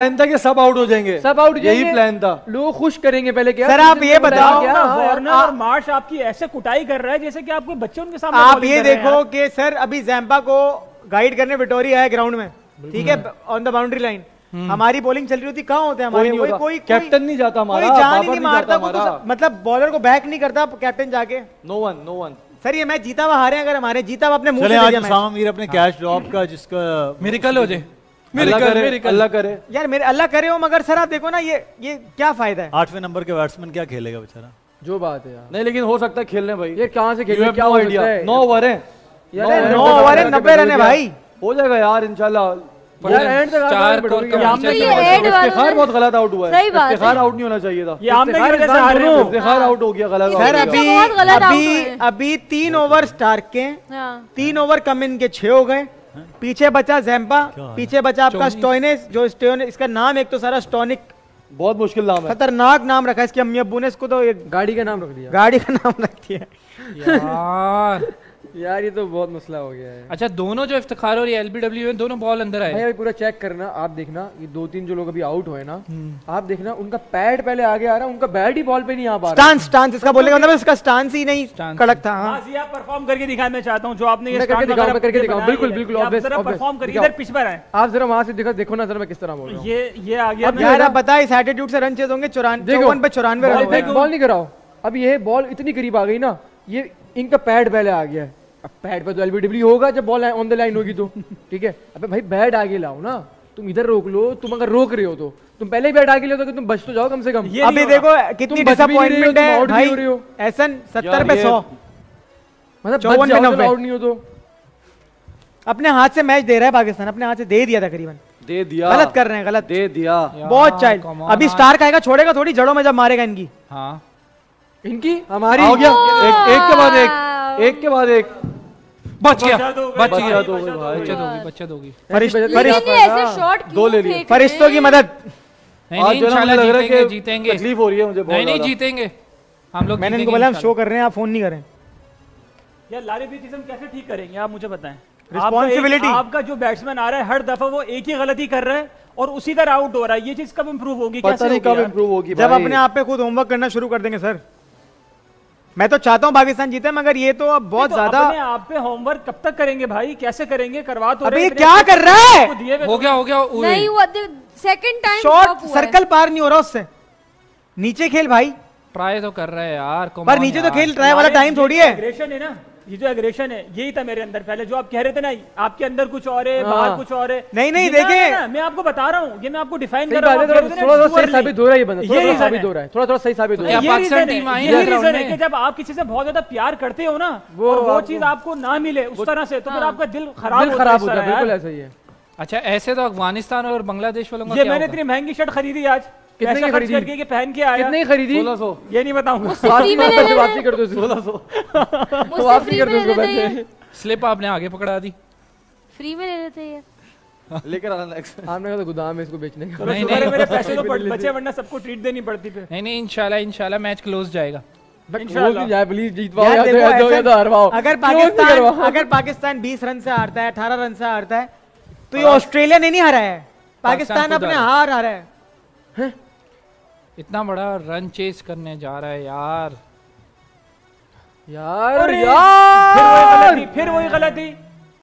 Plan था कि सब आउट हो जाएंगे, सब आउट यही प्लान था। लोग खुश करेंगे पहले क्या। सर आप ये बताओ, वार्नर और मार्श आपकी ऐसे कुटाई कर रहा है जैसे कि आपके बच्चे उनके सामने। आप ये देखो कि सर अभी जैम्पा को गाइड करने विटोरिया है ग्राउंड में, ठीक है, ऑन द बाउंड्री लाइन। हमारी बॉलिंग चल रही होती, कहाँ होते हैं हमारे? कोई कैप्टन नहीं जाता हमारा, कोई जान ही नहीं मारता, मतलब बॉलर को बैक नहीं करता कैप्टन जाके। No one. सर ये मैच जीता हुआ हारे, अगर हमारे जीता हुआ अपने मुंह से आज उसामा मीर अपने कैच ड्रॉप का जिसका मिरेकल हो जाए, अल्लाह करे यार, मेरे अल्लाह करे हो, मगर सर आप देखो ना ये क्या फायदा है? 8वें नंबर के बैट्समैन क्या खेलेगा बेचारा? जो बात है यार, नहीं लेकिन हो सकता है खेलने भाई। ये कहाँ से खेलेंगे, क्या आइडिया? 9 ओवर है, 9 ओवर है, 90 रन है भाई, हो जाएगा यार इंशाल्लाह। चार इफ्तिखार बहुत गलत आउट हुआ है, इफ्तिखार आउट नहीं होना चाहिए था, इफ्तिखार आउट हो गया गलत। सर अभी 3 ओवर स्टार्क के, 3 ओवर कमिन के 6 हो गए, पीछे बचा जैम्पा, पीछे बचा आपका स्टोइनिस, जो स्टोइनिस इसका नाम एक तो सारा स्टोनिक, बहुत मुश्किल नाम है, खतरनाक नाम रखा है इसकी अम्मी अब्बू ने, इसको तो एक गाड़ी का नाम रख दिया, गाड़ी का नाम रख दिया यार ये तो बहुत मसला हो गया है। अच्छा दोनों जो इफ्तिखार और ये एलबीडब्ल्यू है, दोनों बॉल अंदर आए। भाई पूरा चेक करना, आप देखना ये 2-3 जो लोग अभी आउट हुए ना, आप देखना उनका पैड पहले आगे आ रहा है, उनका बैट ही बॉल पे नहीं आ पा रहा। स्टांस इसका बोलने का मतलब इसका स्टांस ही नहीं कड़क था। हां जी, आप परफॉर्म करके दिखाएं, मैं चाहता हूं जो आपने ये करके दिखाओ, बिल्कुल ऑब्वियस, जरा परफॉर्म करिए, इधर पिच पर आए आप, जरा वहां से देखो ना सर मैं किस तरह बोल रहा हूं। ये आ गया यार, आप बताइए इस एटीट्यूड से रन चेज होंगे 54 पे 94 रन, बॉल नहीं कराओ। अब ये बॉल इतनी करीब आ गई ना, ये इनका पैड पहले आ गया है, अब पैड पे तो एलबीडब्ल्यू होगा जब बॉल ऑन द लाइन होगी तो, ठीक है। अबे भाई बैट आगे लाओ ना, तुम इधर रोक लो, तुम अगर रोक रहे हो तो तुम पहले ही बैट आगे ले तो तुम बच तो जाओ कम से कम। अभी देखो कितनी डिसअपॉइंटमेंट है भाई, एहसन 70 पे 100, मतलब 54 पे 90 आउट नहीं हो तो। अपने हाथ से मैच दे रहा है पाकिस्तान, अपने हाथ से दे दिया तकरीबन, दे दिया, गलत कर रहे हैं, गलत दे दिया बहुत चाइल्ड। अभी स्टार आएगा, छोड़ेगा थोड़ी, जड़ों में जब मारेगा इनकी, हाँ इनकी हमारी हो गया, एक के बाद एक बच गया बचत होगी। दो ले लिए, फरिश्तों की मदद। नहीं इंशाल्लाह जीतेंगे, तकलीफ हो रही है मुझे बहुत। नहीं जीतेंगे हम लोग, मैंने इनको बोला हम शो कर रहे हैं, आप फोन नहीं करें यार। लारिबिटिज्म कैसे ठीक करेंगे आप मुझे बताएं। रिस्पांसिबिलिटी, आपका जो बैट्समैन आ रहा है हर दफा वो एक ही गलती कर रहा है और उसी तरह आउट हो रहा है, ये चीज कब इंप्रूव होगी? पता नहीं कब इंप्रूव होगी, जब अपने आप पे खुद होमवर्क करना शुरू कर देंगे सर। मैं तो चाहता हूं पाकिस्तान जीते, मगर ये तो अब बहुत ज्यादा। अपने आप पे होमवर्क कब तक करेंगे भाई, कैसे करेंगे? करवा तो अबे ये क्या कर रहा है? हो गया नहीं हुआ, सेकंड टाइम शॉट सर्कल पार नहीं हो रहा उससे, नीचे खेल भाई, ट्राई तो कर रहे हैं यार, पर नीचे तो खेल, ट्राई वाला टाइम थोड़ी है। एग्रेशन है ना, ये जो एग्रेशन है यही था मेरे अंदर पहले, जो आप कह रहे थे ना आपके अंदर कुछ और है, बाहर कुछ और है। नहीं देखे, मैं आपको बता रहा हूँ, ये मैं आपको डिफाइन कर रहा हूँ। थोड़ा सही साबित हो रहा है, ये बंदा थोड़ा साबित हो रहा है, थोड़ा सही साबित हो रहा है। यही रीजन है कि जब आप किसी से बहुत ज्यादा प्यार करते हो ना, वो चीज आपको ना मिले उस तरह से, तो फिर आपका दिल खराब होता है। बिल्कुल ऐसा ही है। अच्छा ऐसे तो अफगानिस्तान और बांग्लादेश वालों का ये मैंने इतनी महंगी शर्ट खरीदी आज, कितने की खरीदी करके पहन के आया, कितने की खरीदी? 1600, ये नहीं बताऊंगा, वापसी कर दो 1600, वापसी कर दो उसको पैसे। स्लिप आपने आगे पकड़ा दी, फ्री में ले लेते हैं लेकर आना नेक्स्ट। आपने कहा तो गोदाम में इसको बेचने का। नहीं मेरे पैसे तो बचे, वरना सबको ट्रीट देनी पड़ती पे। नहीं इंशाल्लाह मैच क्लोज जाएगा, प्लीज जीतवाओ या तो हरवाओ। अगर पाकिस्तान 20 रन से हारता है, 18 रन से हारता है, तो ये ऑस्ट्रेलिया ने नहीं हारा है, पाकिस्तान अपने हार आ रहा है। इतना बड़ा रन चेस करने जा रहा है यार। फिर वही गलती।